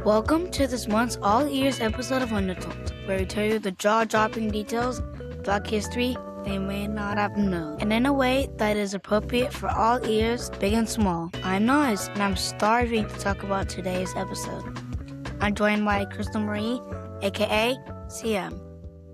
Welcome to this month's All Ears episode of Undertold, where we tell you the jaw-dropping details of Black history they may not have known, and in a way that is appropriate for all ears, big and small. I'm Naz, and I'm starving to talk about today's episode. I'm joined by Crystal Marie, aka CM.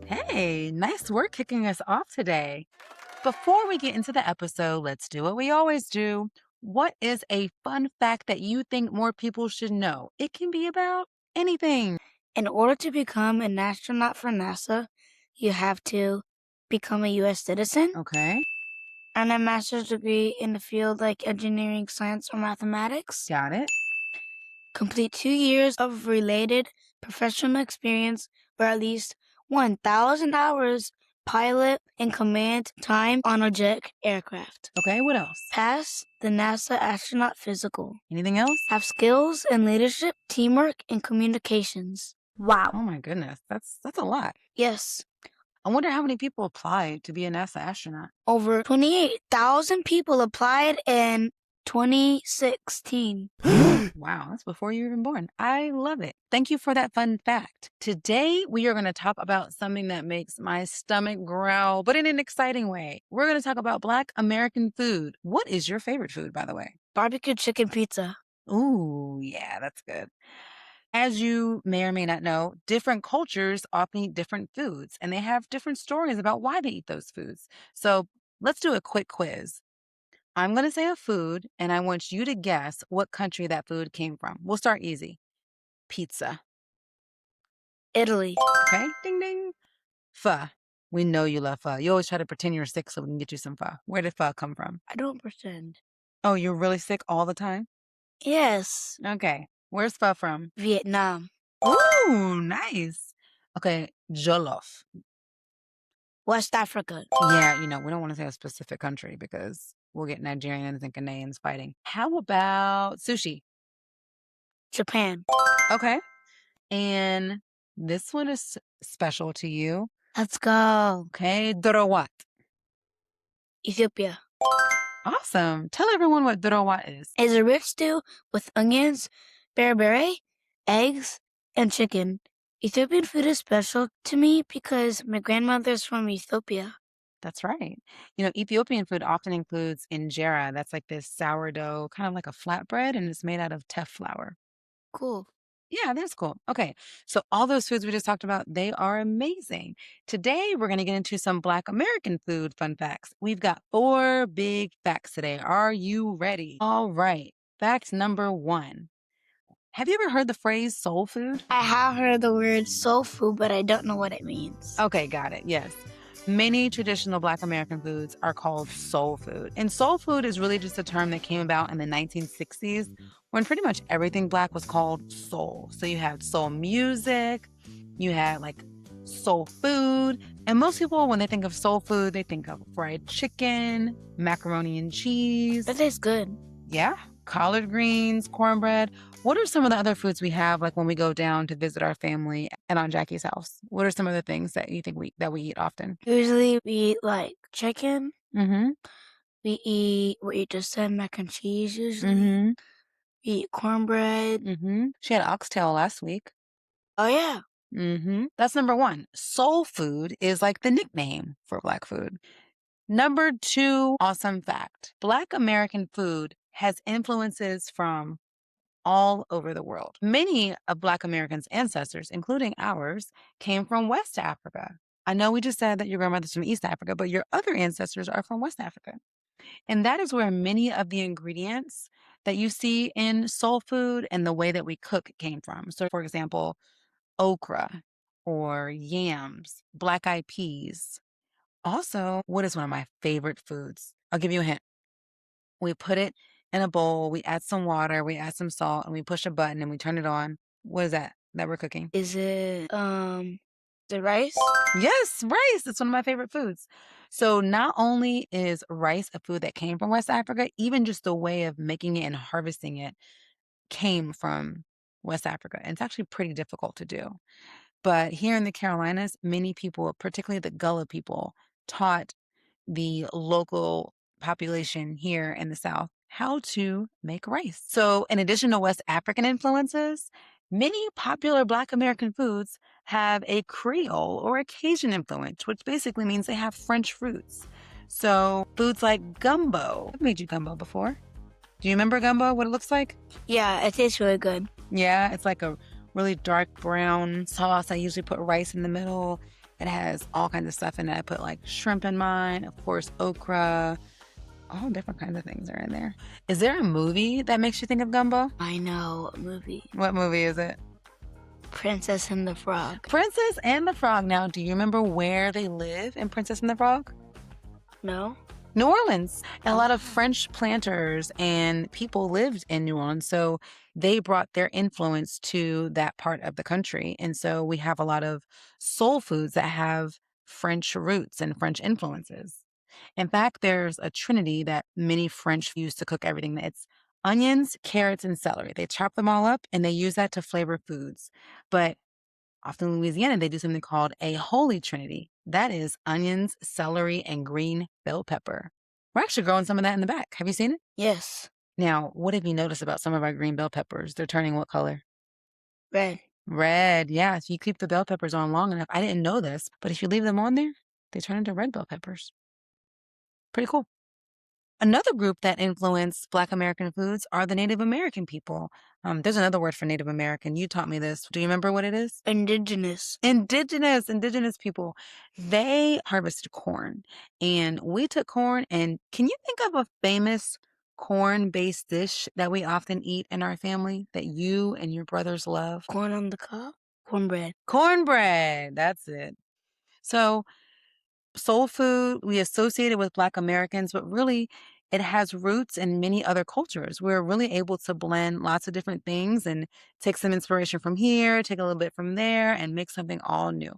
Hey, nice work kicking us off today. Before we get into the episode, let's do what we always do. What is a fun fact that you think more people should know? It can be about anything. In order to become an astronaut for NASA, you have to become a U.S. citizen, Okay, earn a master's degree in the field like engineering, science, or mathematics, got it. complete 2 years of related professional experience or at least 1,000 hours pilot and command time on a jet aircraft. Okay, what else? Pass the NASA astronaut physical. Anything else? Have skills in leadership, teamwork, and communications. Wow. Oh my goodness, that's a lot. Yes. I wonder how many people apply to be a NASA astronaut. Over 28,000 people applied in 2016. Wow, that's before you were even born. I love it. Thank you for that fun fact. Today, we are going to talk about something that makes my stomach growl, but in an exciting way. We're going to talk about Black American food. What is your favorite food, by the way? Barbecue chicken pizza. Ooh, yeah, that's good. As you may or may not know, different cultures often eat different foods, and they have different stories about why they eat those foods. So let's do a quick quiz. I'm going to say a food, and I want you to guess what country that food came from. We'll start easy. Pizza. Italy. Okay, ding ding. Pho. We know you love pho. You always try to pretend you're sick so we can get you some pho. Where did pho come from? I don't pretend. Oh, you're really sick all the time? Yes. Okay. Where's pho from? Vietnam. Ooh, nice. Okay, jollof. West Africa. Yeah, we don't want to say a specific country because we'll get Nigerians and Ghanaians fighting. How about sushi? Japan. Okay. And this one is special to you. Let's go. Okay, Dorowat. Ethiopia. Awesome. Tell everyone what Dorowat is. It's a rich stew with onions, berbere, eggs, and chicken. Ethiopian food is special to me because my grandmother's from Ethiopia. That's right. Ethiopian food often includes injera. That's like this sourdough, kind of like a flatbread, and it's made out of teff flour. Cool. Yeah, that's cool. Okay. So all those foods we just talked about, they are amazing. Today, we're going to get into some Black American food fun facts. We've got 4 big facts today. Are you ready? All right. Fact number 1. Have you ever heard the phrase soul food? I have heard the word soul food, but I don't know what it means. Okay, got it. Yes. Many traditional Black American foods are called soul food. And soul food is really just a term that came about in the 1960s when pretty much everything Black was called soul. So you had soul music, you had like soul food. And most people, when they think of soul food, they think of fried chicken, macaroni and cheese. That tastes good. Yeah, collard greens, cornbread. What are some of the other foods we have, like when we go down to visit our family at Aunt Jackie's house? What are some of the things that you think we eat often? Usually we eat like chicken. Mm-hmm. We eat what you just said, mac and cheese usually. Mm-hmm. We eat cornbread. Mm-hmm. She had oxtail last week. Oh, yeah. Mm-hmm. That's number 1. Soul food is like the nickname for Black food. Number 2, awesome fact. Black American food has influences from all over the world. Many of Black Americans' ancestors, including ours, came from West Africa. I know we just said that your grandmother's from East Africa, but your other ancestors are from West Africa. And that is where many of the ingredients that you see in soul food and the way that we cook came from. So, for example, okra or yams, black eyed peas. Also, what is one of my favorite foods? I'll give you a hint. We put it in a bowl, we add some water, we add some salt, and we push a button and we turn it on. What is that we're cooking? Is it the rice? Yes, rice. It's one of my favorite foods. So not only is rice a food that came from West Africa, even just the way of making it and harvesting it came from West Africa. And it's actually pretty difficult to do. But here in the Carolinas, many people, particularly the Gullah people, taught the local population here in the South how to make rice. So in addition to West African influences, Many popular Black American foods have a Creole or a Cajun influence, which basically means they have French roots. So, foods like gumbo. I've made you gumbo before. Do you remember gumbo, what it looks like? Yeah, it tastes really good. Yeah, it's like a really dark brown sauce. I usually put rice in the middle. It has all kinds of stuff in it. I put like shrimp in mine, of course, okra, all different kinds of things are in there. Is there a movie that makes you think of gumbo? I know a movie, What movie is it? Princess and the Frog. Princess and the Frog. Now, do you remember where they live in Princess and the Frog? No? New Orleans. And a lot of French planters and people lived in New Orleans. So they brought their influence to that part of the country. And so we have a lot of soul foods that have French roots and French influences. In fact, there's a trinity that many French use to cook everything. It's onions, carrots, and celery. They chop them all up and they use that to flavor foods. But often in Louisiana, they do something called a holy trinity. That is onions, celery, and green bell pepper. We're actually growing some of that in the back. Have you seen it? Yes. Now, what have you noticed about some of our green bell peppers? They're turning what color? Red. Red. Yeah, if you keep the bell peppers on long enough, I didn't know this, but if you leave them on there, they turn into red bell peppers. Pretty cool. Another group that influenced Black American foods are the Native American people. There's another word for Native American. You taught me this. Do you remember what it is? Indigenous. Indigenous people. They harvested corn, and we took corn. And can you think of a famous corn-based dish that we often eat in our family that you and your brothers love? Corn on the cob? Cornbread. Cornbread. That's it. So soul food we associate it with Black Americans, but really it has roots in many other cultures. We're really able to blend lots of different things and take some inspiration from here, take a little bit from there, and make something all new.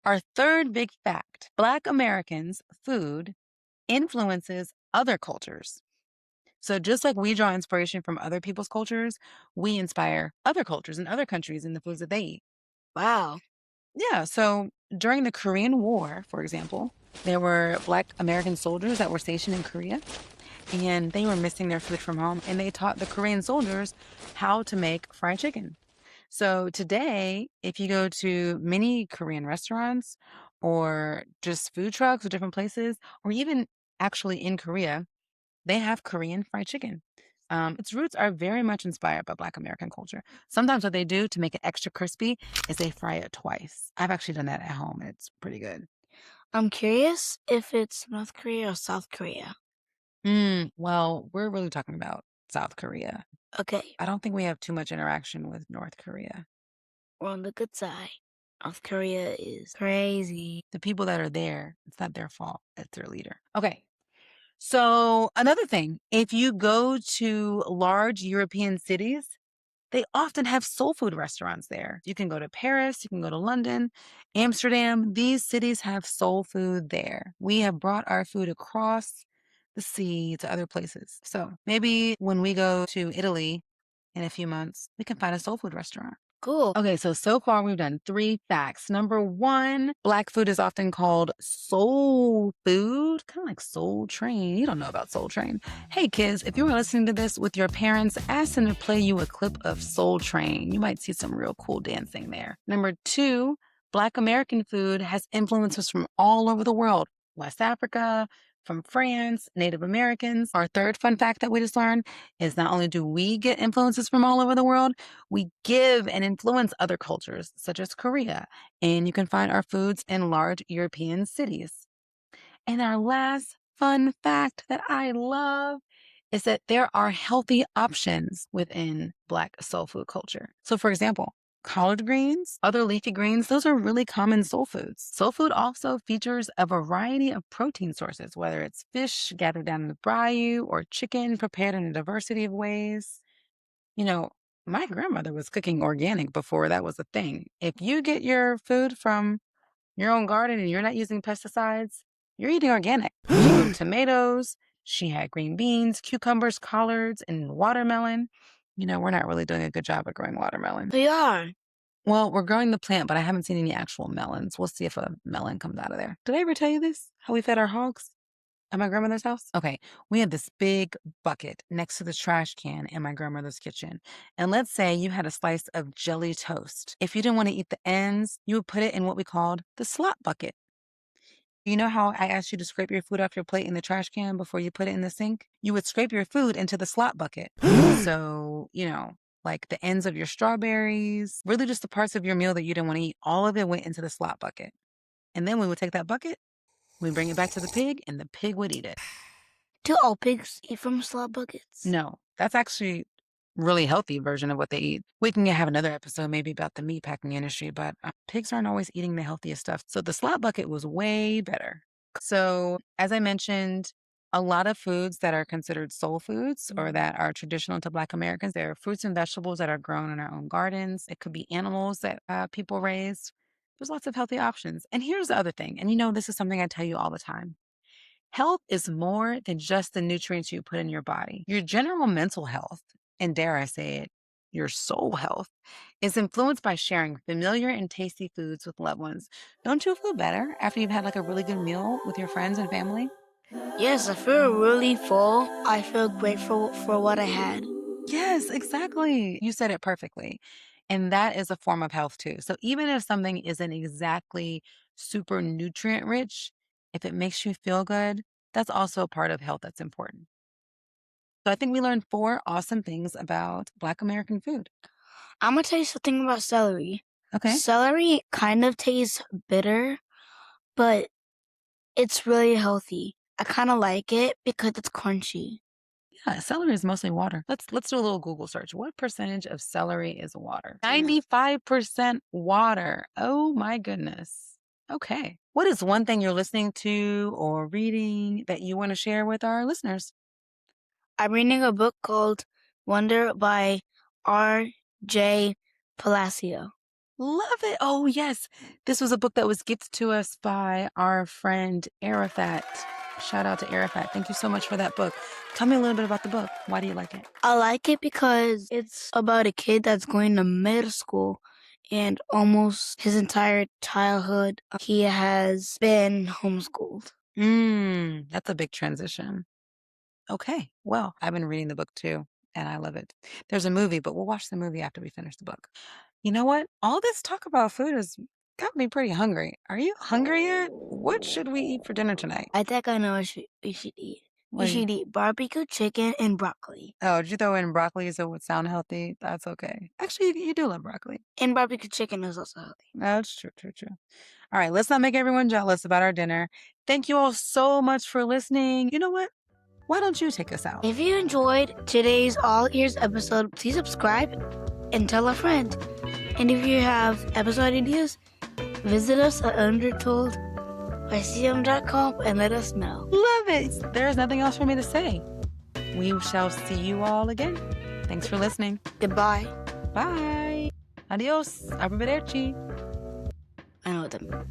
Our third big fact: Black Americans' food influences other cultures. So just like we draw inspiration from other people's cultures, we inspire other cultures and other countries in the foods that they eat. Wow. Yeah, so during the Korean War, for example, there were Black American soldiers that were stationed in Korea and they were missing their food from home and they taught the Korean soldiers how to make fried chicken. So today, if you go to many Korean restaurants or just food trucks or different places, or even actually in Korea, they have Korean fried chicken. Its roots are very much inspired by Black American culture. Sometimes what they do to make it extra crispy is they fry it twice. I've actually done that at home. It's pretty good. I'm curious if it's North Korea or South Korea. Well, we're really talking about South Korea. Okay, I don't think we have too much interaction with North Korea. we're on the good side. North Korea is crazy. The people that are there, it's not their fault. It's their leader. Okay. So another thing, if you go to large European cities, they often have soul food restaurants there. You can go to Paris, you can go to London, Amsterdam. These cities have soul food there. We have brought our food across the sea to other places. So maybe when we go to Italy in a few months, we can find a soul food restaurant. Cool. Okay, so far we've done 3 facts. Number 1, Black food is often called soul food, kind of like Soul Train. You don't know about Soul Train. Hey kids, if you are listening to this with your parents, ask them to play you a clip of Soul Train. You might see some real cool dancing there. Number 2, Black American food has influences from all over the world. West Africa, from France, Native Americans. Our third fun fact that we just learned is not only do we get influences from all over the world, we give and influence other cultures, such as Korea, and you can find our foods in large European cities. And our last fun fact that I love is that there are healthy options within Black soul food culture. So, for example, collard greens, other leafy greens, those are really common soul foods. Soul food also features a variety of protein sources, whether it's fish gathered down in the bayou or chicken prepared in a diversity of ways. You know, my grandmother was cooking organic before that was a thing. If you get your food from your own garden and you're not using pesticides, you're eating organic. She grew tomatoes, she had green beans, cucumbers, collards, and watermelon. We're not really doing a good job of growing watermelon. We are. Well, we're growing the plant, but I haven't seen any actual melons. We'll see if a melon comes out of there. Did I ever tell you this? How we fed our hogs? At my grandmother's house? Okay. We had this big bucket next to the trash can in my grandmother's kitchen. And let's say you had a slice of jelly toast. If you didn't want to eat the ends, you would put it in what we called the slop bucket. You know how I asked you to scrape your food off your plate in the trash can before you put it in the sink? You would scrape your food into the slop bucket. So, like the ends of your strawberries, really just the parts of your meal that you didn't want to eat, all of it went into the slop bucket. And then we would take that bucket, we bring it back to the pig, and the pig would eat it. Do all pigs eat from slop buckets? No, that's actually really healthy version of what they eat. We can have another episode maybe about the meat packing industry, but pigs aren't always eating the healthiest stuff. So the slop bucket was way better. So as I mentioned, a lot of foods that are considered soul foods or that are traditional to Black Americans, they're fruits and vegetables that are grown in our own gardens. It could be animals that people raise. There's lots of healthy options. And here's the other thing, and this is something I tell you all the time. Health is more than just the nutrients you put in your body. Your general mental health, and dare I say it, your soul health, is influenced by sharing familiar and tasty foods with loved ones. Don't you feel better after you've had like a really good meal with your friends and family? Yes, I feel really full. I feel grateful for what I had. Yes, exactly. You said it perfectly. And that is a form of health too. So even if something isn't exactly super nutrient rich, if it makes you feel good, that's also a part of health that's important. So I think we learned 4 awesome things about Black American food. I'm gonna tell you something about celery. Okay. Celery kind of tastes bitter, but it's really healthy. I kind of like it because it's crunchy. Yeah, celery is mostly water. Let's do a little Google search. What percentage of celery is water? 95% water. Oh my goodness. Okay. What is one thing you're listening to or reading that you want to share with our listeners? I'm reading a book called Wonder by R.J. Palacio. Love it. Oh, yes. This was a book that was gifted to us by our friend Arafat. Shout out to Arafat. Thank you so much for that book. Tell me a little bit about the book. Why do you like it? I like it because it's about a kid that's going to middle school and almost his entire childhood he has been homeschooled. That's a big transition. Okay. Well, I've been reading the book too, and I love it. There's a movie, but we'll watch the movie after we finish the book. You know what? All this talk about food has got me pretty hungry. Are you hungry yet? What should we eat for dinner tonight? I think I know what we should eat. We should eat barbecue chicken and broccoli. Oh, did you throw in broccoli so it would sound healthy? That's okay. Actually, you do love broccoli. And barbecue chicken is also healthy. That's true. All right, let's not make everyone jealous about our dinner. Thank you all so much for listening. You know what? Why don't you take us out? If you enjoyed today's All Ears episode, please subscribe and tell a friend. And if you have episode ideas, visit us at undertold.cm.com and let us know. Love it. There's nothing else for me to say. We shall see you all again. Thanks for listening. Goodbye. Bye. Adios. Arrivederci. I know what that means.